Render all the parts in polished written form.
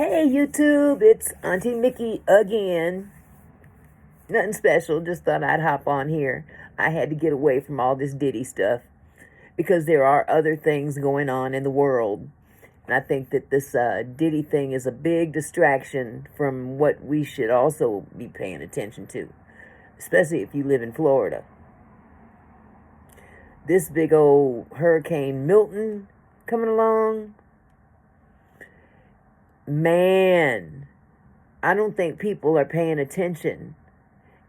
Hey YouTube, it's Auntie Mickey again. Nothing special, just thought I'd hop on here. I had to get away from all this Diddy stuff because there are other things going on in the world. And I think that this Diddy thing is a big distraction from what we should also be paying attention to, especially if you live in Florida. This big old Hurricane Milton coming along. Man, I don't think people are paying attention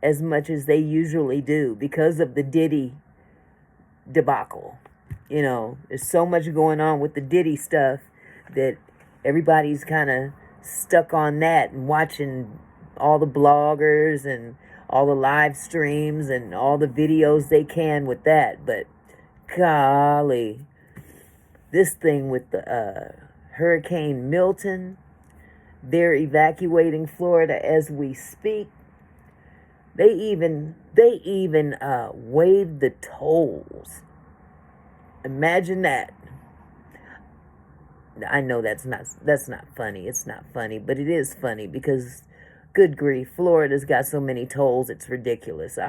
as much as they usually do because of the Diddy debacle. You know, there's so much going on with the Diddy stuff that everybody's kind of stuck on that and watching all the bloggers and all the live streams and all the videos they can with that. But golly, this thing with the Hurricane Milton, they're evacuating Florida as we speak. They even waived the tolls. Imagine that. I know that's not funny. It's not funny, but it is funny because, good grief, Florida's got so many tolls. It's ridiculous.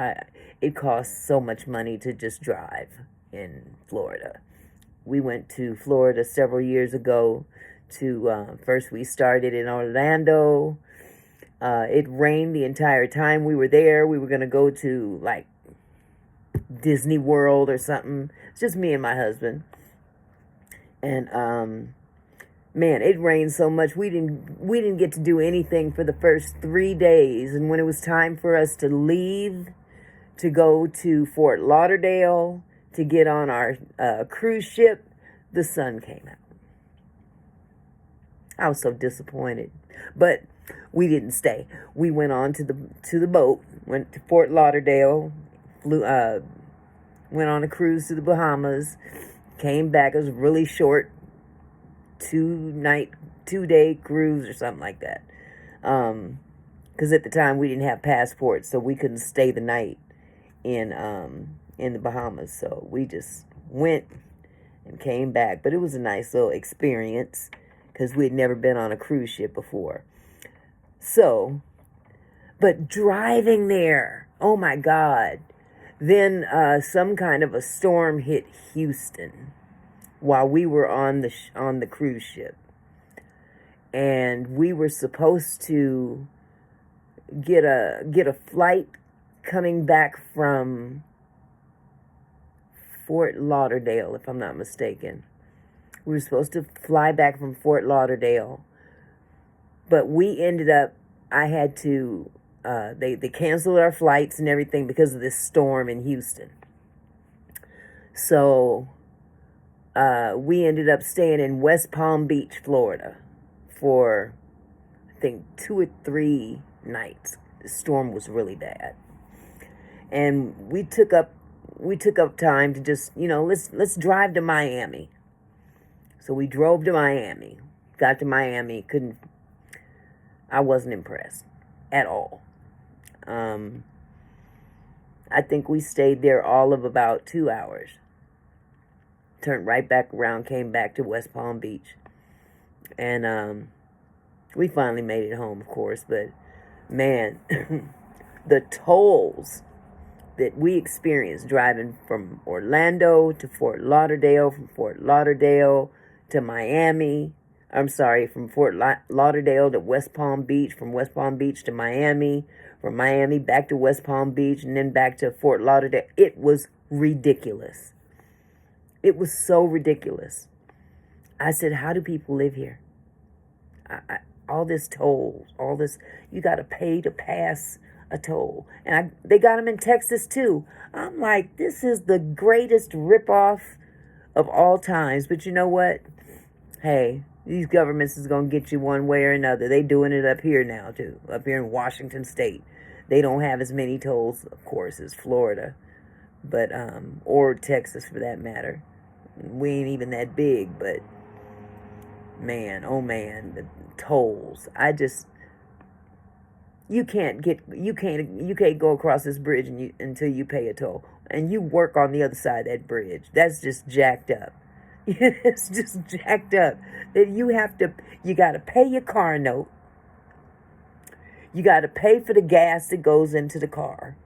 It costs so much money to just drive in Florida. We went to Florida several years ago. First we started in Orlando. It rained the entire time we were there. We were going to go to like Disney World or something. It's just me and my husband. And man, it rained so much we didn't get to do anything for the first 3 days. And when it was time for us to leave to go to Fort Lauderdale to get on our cruise ship, the sun came out. I was so disappointed, but we didn't stay. We went on to the boat, went to Fort Lauderdale, went on a cruise to the Bahamas, came back. It was really short, 2-day cruise or something like that. Because at the time we didn't have passports, so we couldn't stay the night in the Bahamas. So we just went and came back. But it was a nice little experience, because we had never been on a cruise ship before. So, but driving there, oh my God. Then some kind of a storm hit Houston while we were on the cruise ship. And we were supposed to get a flight coming back from Fort Lauderdale, if I'm not mistaken. We were supposed to fly back from Fort Lauderdale, but we ended up, I had to, they canceled our flights and everything because of this storm in Houston. So we ended up staying in West Palm Beach, Florida for, I think, 2 or 3 nights. The storm was really bad. And we took up time to just, let's drive to Miami. So we drove to Miami, got to Miami, I wasn't impressed at all. I think we stayed there all of about 2 hours. Turned right back around, came back to West Palm Beach. And we finally made it home, of course. But, man, the tolls that we experienced driving from Orlando to Fort Lauderdale, from Fort Lauderdale to Miami. I'm sorry, from Fort Lauderdale to West Palm Beach, from West Palm Beach to Miami, from Miami back to West Palm Beach, and then back to Fort Lauderdale. It was ridiculous. It was so ridiculous. I said, how do people live here? All this tolls, all this, you got to pay to pass a toll. And they got them in Texas too. I'm like, this is the greatest ripoff of all times. But you know what? Hey, these governments is going to get you one way or another. They doing it up here now, too. Up here in Washington State. They don't have as many tolls, of course, as Florida. But, or Texas, for that matter. We ain't even that big, but, man, oh, man, the tolls. You can't go across this bridge until you pay a toll. And you work on the other side of that bridge. That's just jacked up. It's just jacked up. That you got to pay your car note. You got to pay for the gas that goes into the car.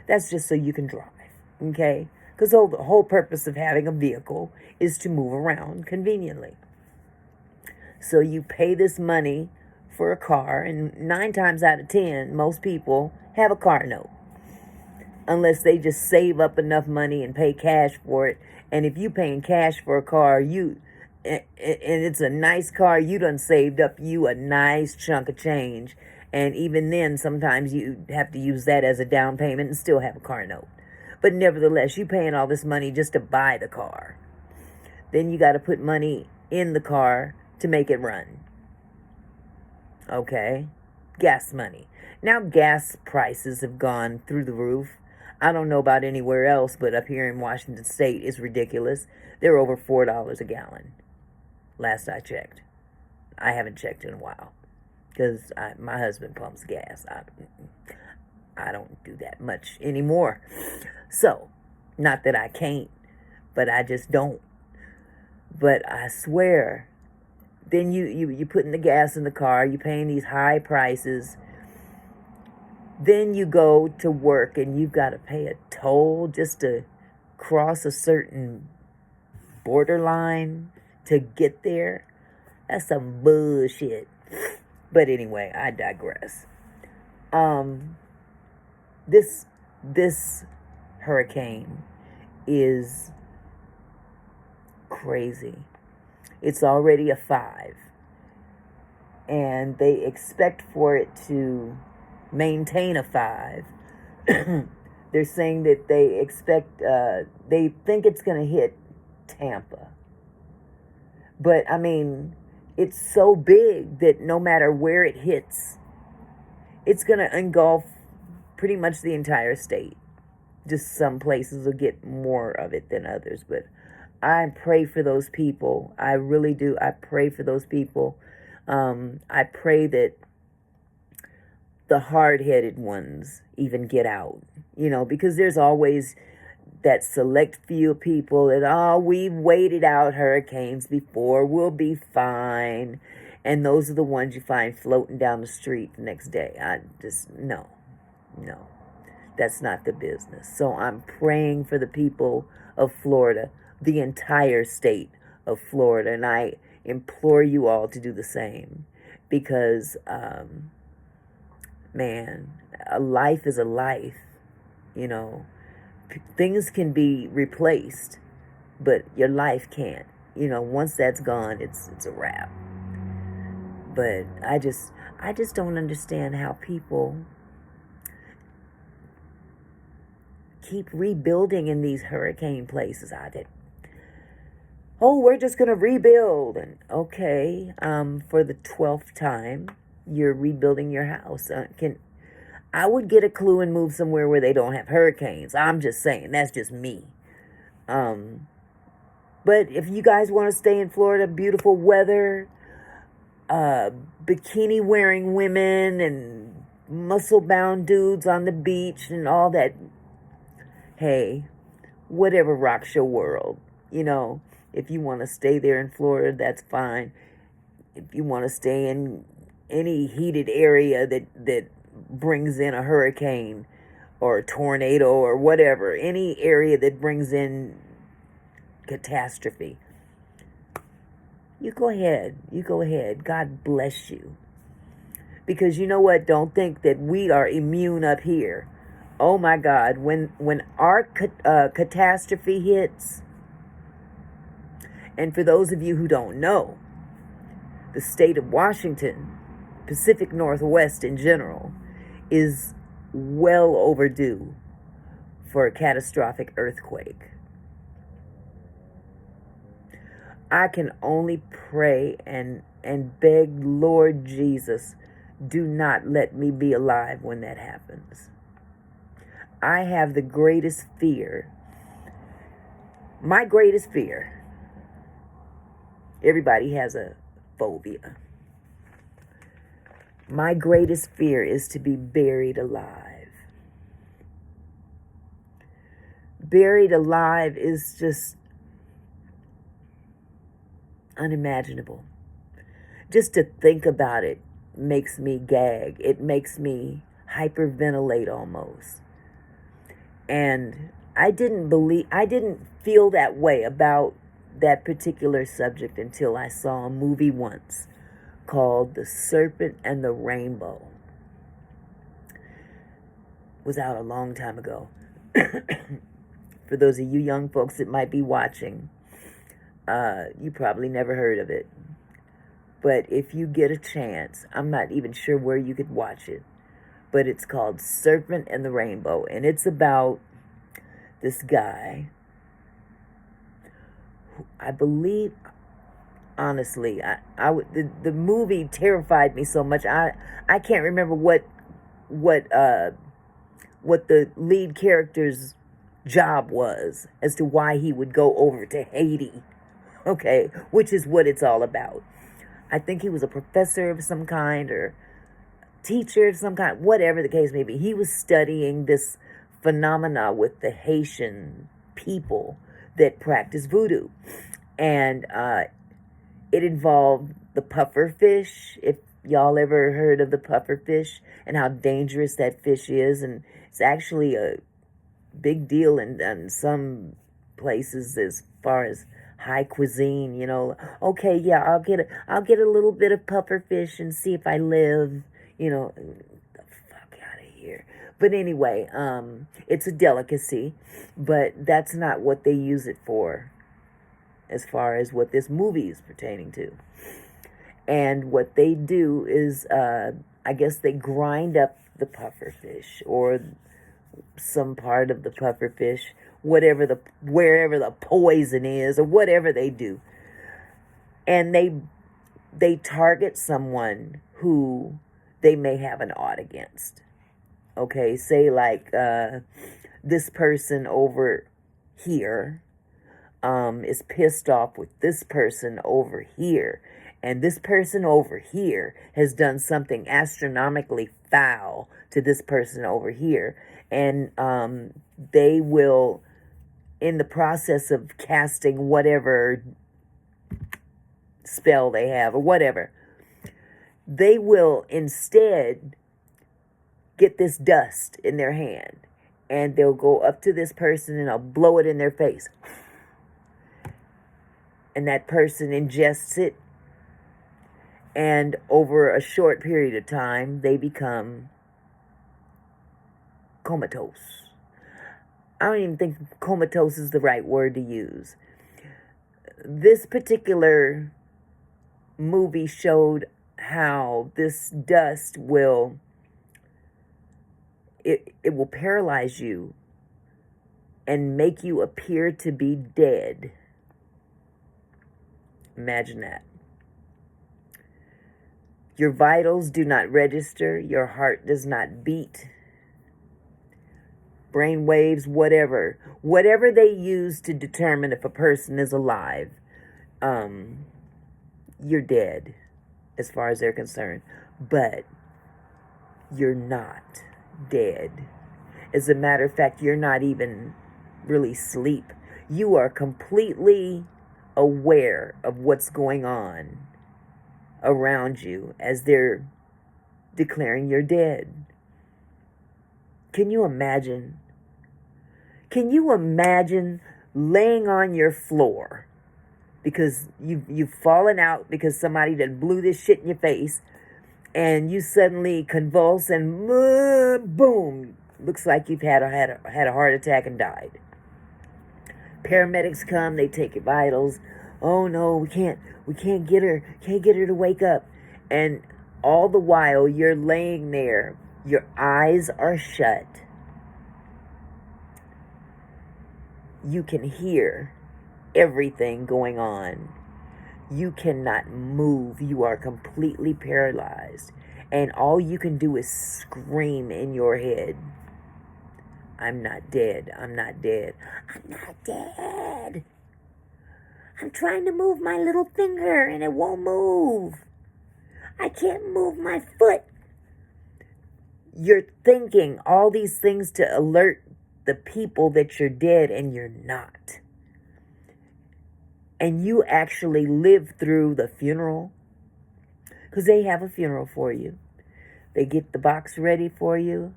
That's just so you can drive, okay? Because the whole purpose of having a vehicle is to move around conveniently. So you pay this money for a car, and 9 times out of 10, most people have a car note. Unless they just save up enough money and pay cash for it. And if you paying cash for a car, and it's a nice car, you done saved up you a nice chunk of change. And even then, sometimes you have to use that as a down payment and still have a car note. But nevertheless, you paying all this money just to buy the car. Then you got to put money in the car to make it run. Okay? Gas money. Now gas prices have gone through the roof. I don't know about anywhere else, but up here in Washington State, it's ridiculous. They're over $4 a gallon. Last I checked. I haven't checked in a while. Because my husband pumps gas. I don't do that much anymore. So, not that I can't, but I just don't. But I swear, then you putting the gas in the car, you paying these high prices. Then you go to work and you've got to pay a toll just to cross a certain borderline to get there. That's some bullshit. But anyway, I digress. This hurricane is crazy. It's already a 5. And they expect for it to maintain a 5. They're saying that they think it's going to hit Tampa. But, I mean, it's so big that no matter where it hits, it's going to engulf pretty much the entire state. Just some places will get more of it than others. But I pray for those people. I really do. I pray for those people. I pray that the hard-headed ones even get out, because there's always that select few people that, we've waited out hurricanes before, we'll be fine. And those are the ones you find floating down the street the next day. No, that's not the business. So I'm praying for the people of Florida, the entire state of Florida, and I implore you all to do the same, because, man, a life is a life, Things can be replaced, but your life can't. Once that's gone, it's a wrap. But I just don't understand how people keep rebuilding in these hurricane places. We're just going to rebuild. And okay, for the 12th time, you're rebuilding your house. I would get a clue and move somewhere where they don't have hurricanes. I'm just saying, that's just me. But if you guys want to stay in Florida, beautiful weather, bikini wearing women and muscle bound dudes on the beach and all that, hey, whatever rocks your world, if you want to stay there in Florida, that's fine. If you want to stay in any heated area that brings in a hurricane or a tornado or whatever, any area that brings in catastrophe, you go ahead. God bless you. Because you know what? Don't think that we are immune up here. Oh my God, when our catastrophe hits, and for those of you who don't know, the state of Washington, Pacific Northwest in general, is well overdue for a catastrophic earthquake. I can only pray and beg, Lord Jesus, do not let me be alive when that happens. I have the greatest fear. My greatest fear. Everybody has a phobia. My greatest fear is to be buried alive. Buried alive is just unimaginable. Just to think about it makes me gag. It makes me hyperventilate almost. And I didn't feel that way about that particular subject until I saw a movie once called The Serpent and the Rainbow. It was out a long time ago. For those of you young folks that might be watching, you probably never heard of it. But if you get a chance, I'm not even sure where you could watch it, but it's called Serpent and the Rainbow, and it's about this guy who, I believe, honestly, the movie terrified me so much. I can't remember what the lead character's job was as to why he would go over to Haiti, okay, which is what it's all about. I think he was a professor of some kind or teacher of some kind, whatever the case may be. He was studying this phenomena with the Haitian people that practice voodoo. And it involved the puffer fish, if y'all ever heard of the puffer fish and how dangerous that fish is. And it's actually a big deal in some places as far as high cuisine, you know. Okay, yeah, I'll get a little bit of puffer fish and see if I live, you know. The fuck out of here. But anyway, it's a delicacy, but that's not what they use it for as far as what this movie is pertaining to. And what they do is, I guess they grind up the puffer fish or some part of the puffer fish, wherever the poison is, or whatever they do, and they target someone who they may have an odd against. Okay, say like this person over here is pissed off with this person over here, and this person over here has done something astronomically foul to this person over here, and they will, in the process of casting whatever spell they have or whatever, they will instead get this dust in their hand, and they'll go up to this person and they'll blow it in their face. And that person ingests it, and over a short period of time, they become comatose. I don't even think comatose is the right word to use. This particular movie showed how this dust will paralyze you and make you appear to be dead. Imagine that. Your vitals do not register. Your heart does not beat. Brain waves, whatever they use to determine if a person is alive, you're dead as far as they're concerned. But you're not dead. As a matter of fact, you're not even really asleep. You are completely aware of what's going on around you as they're declaring you're dead. Can you imagine? Can you imagine laying on your floor because you've fallen out because somebody that blew this shit in your face, and you suddenly convulse and boom, looks like you've had a heart attack and died. Paramedics come, they take your vitals. Oh no, we can't get her to wake up. And all the while you're laying there, your eyes are shut. You can hear everything going on. You cannot move. You are completely paralyzed. And all you can do is scream in your head, I'm not dead. I'm not dead. I'm not dead. I'm trying to move my little finger and it won't move. I can't move my foot. You're thinking all these things to alert the people that you're dead, and you're not. and you actually live through the funeral, because they have a funeral for you. They get the box ready for you.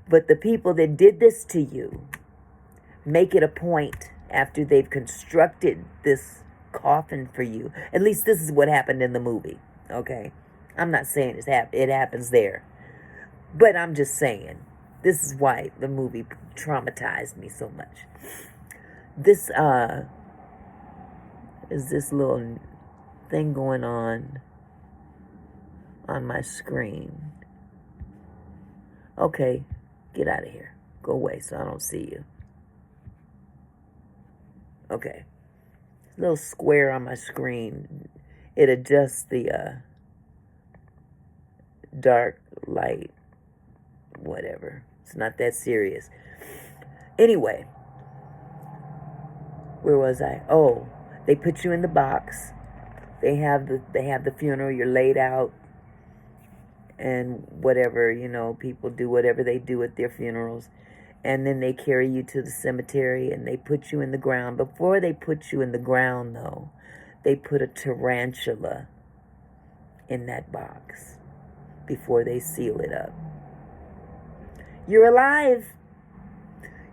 But the people that did this to you make it a point after they've constructed this coffin for you. At least this is what happened in the movie, okay? I'm not saying it happens there. But I'm just saying, this is why the movie traumatized me so much. This, is this little thing going on my screen. Okay, get out of here. Go away so I don't see you. Okay. Little square on my screen. It adjusts the dark, light, whatever. It's not that serious. Anyway, where was I? Oh, they put you in the box. They have the funeral. You're laid out, and whatever, people do whatever they do at their funerals. And then they carry you to the cemetery and they put you in the ground. Before they put you in the ground, though, they put a tarantula in that box before they seal it up. You're alive.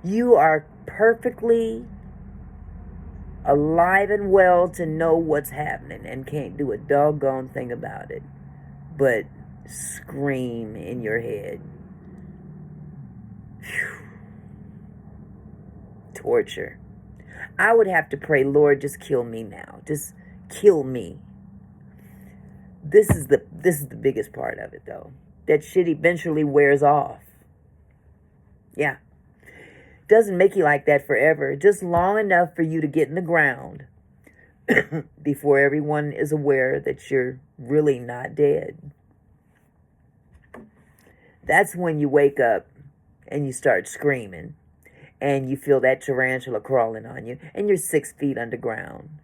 You are perfectly alive and well to know what's happening and can't do a doggone thing about it but scream in your head. Whew. Torture. I would have to pray, Lord, just kill me now. Just kill me. This is the biggest part of it, though. That shit eventually wears off. Yeah. Doesn't make you like that forever. Just long enough for you to get in the ground before everyone is aware that you're really not dead. That's when you wake up and you start screaming. And you feel that tarantula crawling on you. And you're 6 feet underground.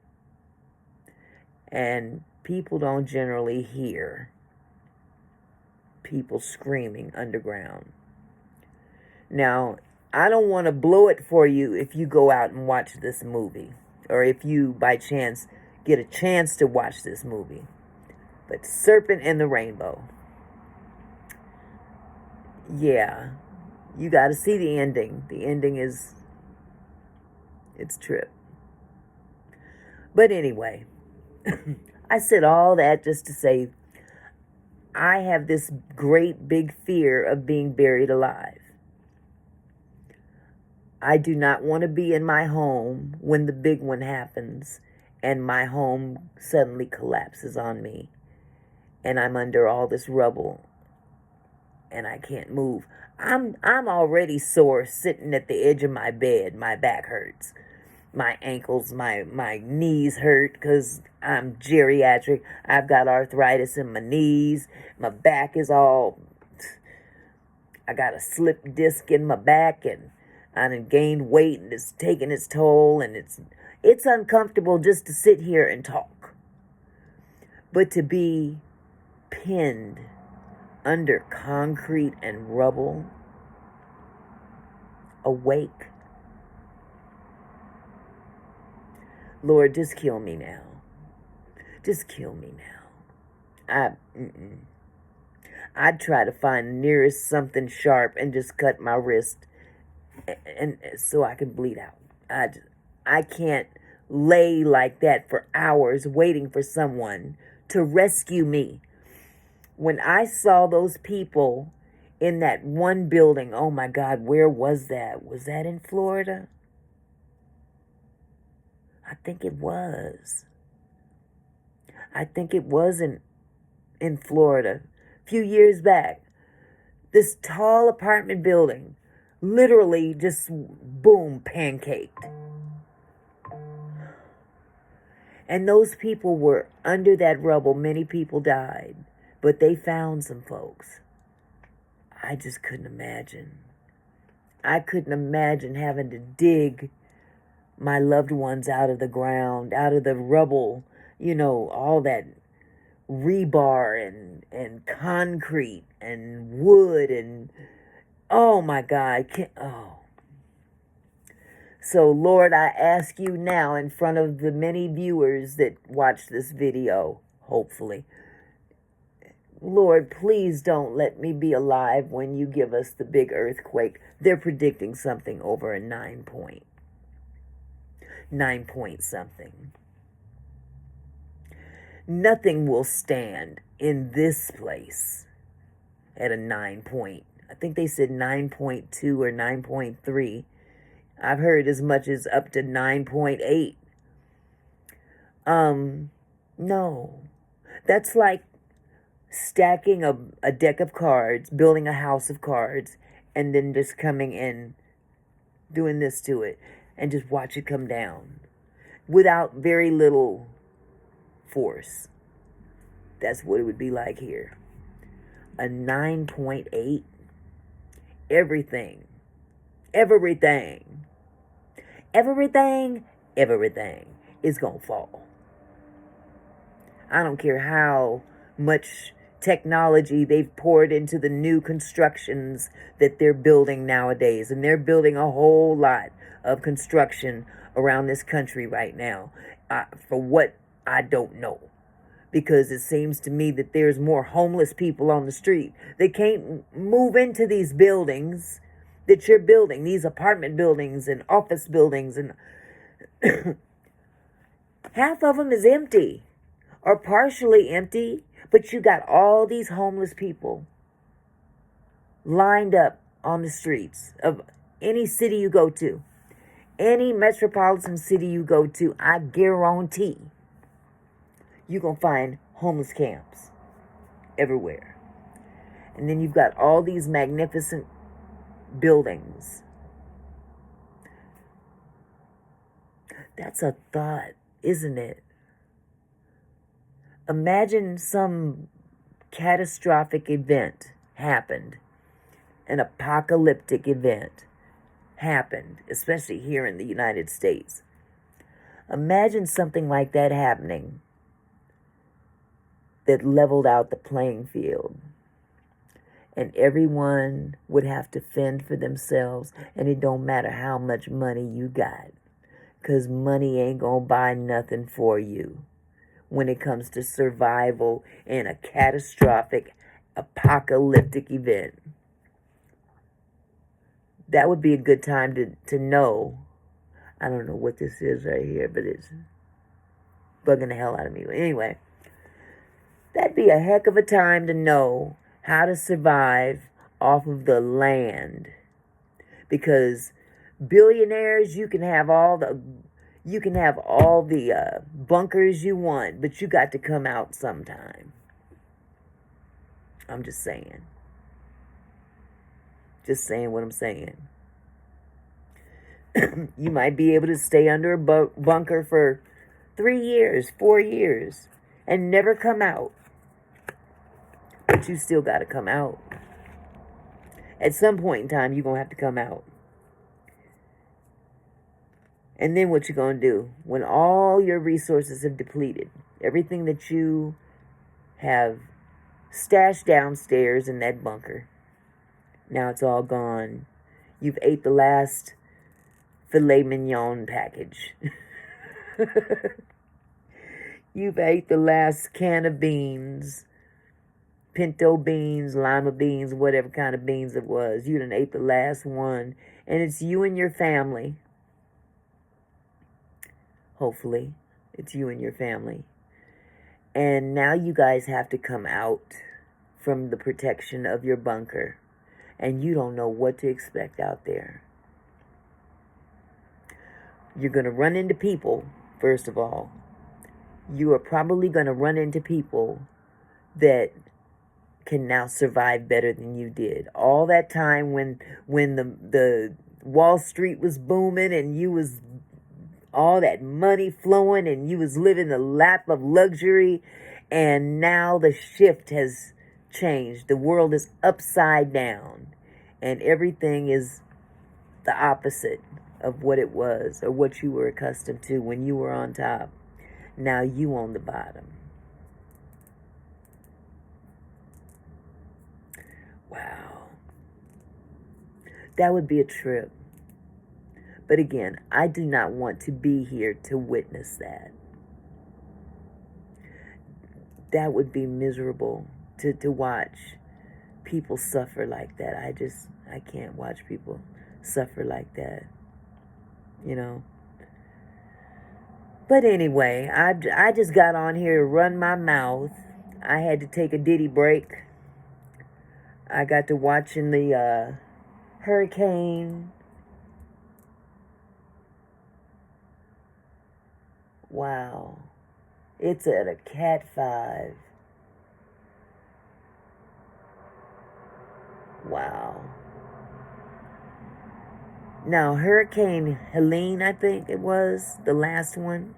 And people don't generally hear people screaming underground. Now, I don't want to blow it for you if you go out and watch this movie. Or if you, by chance, get a chance to watch this movie. But Serpent and the Rainbow. Yeah. You got to see the ending. The ending is, it's trip. But anyway, I said all that just to say, I have this great big fear of being buried alive. I do not want to be in my home when the big one happens and my home suddenly collapses on me and I'm under all this rubble and I can't move. I'm already sore sitting at the edge of my bed. My back hurts. My ankles, my knees hurt because I'm geriatric. I've got arthritis in my knees. My back is all... I got a slip disc in my back and I done gained weight and it's taking its toll and it's uncomfortable just to sit here and talk. But to be pinned under concrete and rubble, awake. Lord, just kill me now. Just kill me now. I'd try to find the nearest something sharp and just cut my wrist and so I can bleed out. I can't lay like that for hours waiting for someone to rescue me. When I saw those people in that one building, oh my God, where was that? Was that in Florida? I think it was. I think it was in Florida. A few years back. This tall apartment building literally just boom, pancaked. And those people were under that rubble. Many people died. But they found some folks. I just couldn't imagine. I couldn't imagine having to dig my loved ones out of the ground, out of the rubble, all that rebar and concrete and wood and, oh my God. So, Lord, I ask you now in front of the many viewers that watch this video, hopefully, Lord, please don't let me be alive when you give us the big earthquake. They're predicting something over a 9 point something. Nothing will stand in this place at a 9 point. I think they said 9.2 or 9.3. I've heard as much as up to 9.8. No. That's like stacking a deck of cards, building a house of cards, and then just coming in, doing this to it, and just watch it come down without very little force. That's what it would be like here. A 9.8. Everything is gonna fall. I don't care how much technology they've poured into the new constructions that they're building nowadays. And they're building a whole lot of construction around this country right now. For what, I don't know. Because it seems to me that there's more homeless people on the street. They can't move into these buildings that you're building, these apartment buildings and office buildings, and half of them is empty or partially empty, but you got all these homeless people lined up on the streets of any city you go to, any metropolitan city you go to. I guarantee you're going to find homeless camps everywhere. And then you've got all these magnificent buildings. That's a thought, isn't it? Imagine some catastrophic event happened, an apocalyptic event happened, especially here in the United States. Imagine something like that happening that leveled out the playing field. And everyone would have to fend for themselves. And it don't matter how much money you got. Because money ain't going to buy nothing for you when it comes to survival in a catastrophic, apocalyptic event. That would be a good time to know. I don't know what this is right here, but it's bugging the hell out of me. Anyway. That'd be a heck of a time to know how to survive off of the land. Because billionaires, you can have all the bunkers you want, but you got to come out sometime. I'm just saying. Just saying what I'm saying. You might be able to stay under a bunker for 3 years, 4 years, and never come out. But you still got to come out. At some point in time, you're going to have to come out. And then what you going to do? When all your resources have depleted, everything that you have stashed downstairs in that bunker, now it's all gone. You've ate the last filet mignon package. You've ate the last can of beans. Pinto beans, lima beans, whatever kind of beans it was. You done ate the last one. And it's you and your family. Hopefully, it's you and your family. And now you guys have to come out from the protection of your bunker. And you don't know what to expect out there. You're going to run into people, first of all. You are probably going to run into people that can now survive better than you did. All that time when the Wall Street was booming and you was all that money flowing and you was living the lap of luxury, and now the shift has changed. The world is upside down and everything is the opposite of what it was or what you were accustomed to when you were on top. Now you on the bottom. Wow. That would be a trip. But again, I do not want to be here to witness that. That would be miserable to watch people suffer like that. I can't watch people suffer like that, you know. But anyway, I just got on here to run my mouth. I had to take a Diddy break. I got to watching the hurricane. Wow. It's at a Cat 5. Wow. Now, Hurricane Helene, I think it was, the last one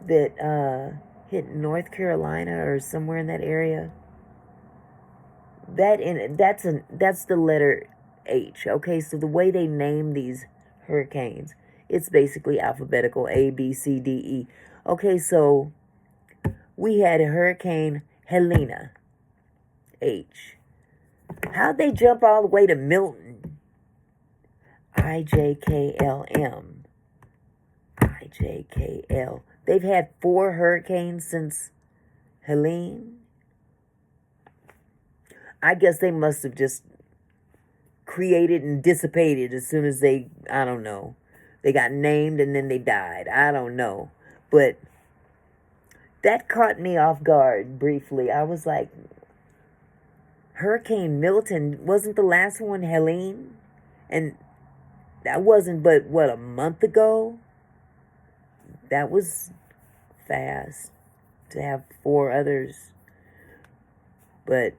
that hit North Carolina or somewhere in that area. That's the letter H. Okay, so the way they name these hurricanes, it's basically alphabetical: A, B, C, D, E. Okay, so we had a Hurricane Helena, H. How'd they jump all the way to Milton? IJKLM. IJKL. They've had 4 hurricanes since Helene. I guess they must have just created and dissipated as soon as they, I don't know, they got named and then they died. I don't know. But that caught me off guard briefly. I was like, Hurricane Milton, wasn't the last one Helene? And that wasn't but, what, a month ago? That was fast to have 4 others. But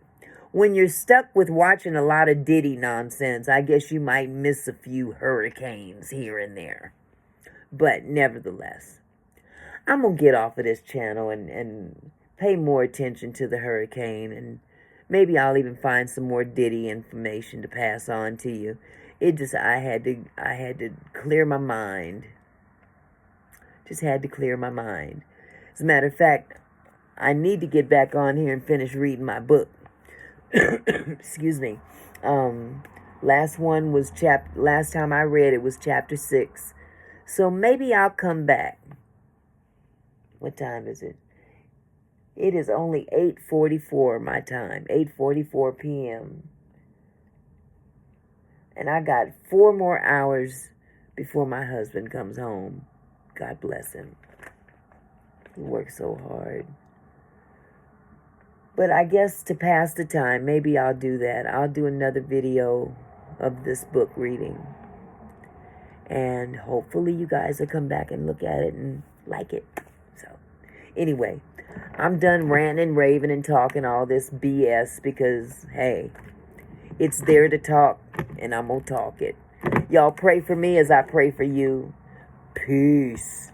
when you're stuck with watching a lot of Diddy nonsense, I guess you might miss a few hurricanes here and there. But nevertheless, I'm going to get off of this channel and pay more attention to the hurricane. And maybe I'll even find some more Diddy information to pass on to you. It just, I had to clear my mind. Just had to clear my mind. As a matter of fact, I need to get back on here and finish reading my book. Excuse me. Last time I read it was chapter 6. So maybe I'll come back. What time is it? It is only 8:44 my time. 8:44 p.m. And I got 4 more hours before my husband comes home. God bless him. He works so hard. But I guess to pass the time, maybe I'll do that. I'll do another video of this book reading. And hopefully you guys will come back and look at it and like it. So, anyway, I'm done ranting and raving and talking all this BS because, hey, it's there to talk and I'm going to talk it. Y'all pray for me as I pray for you. Peace.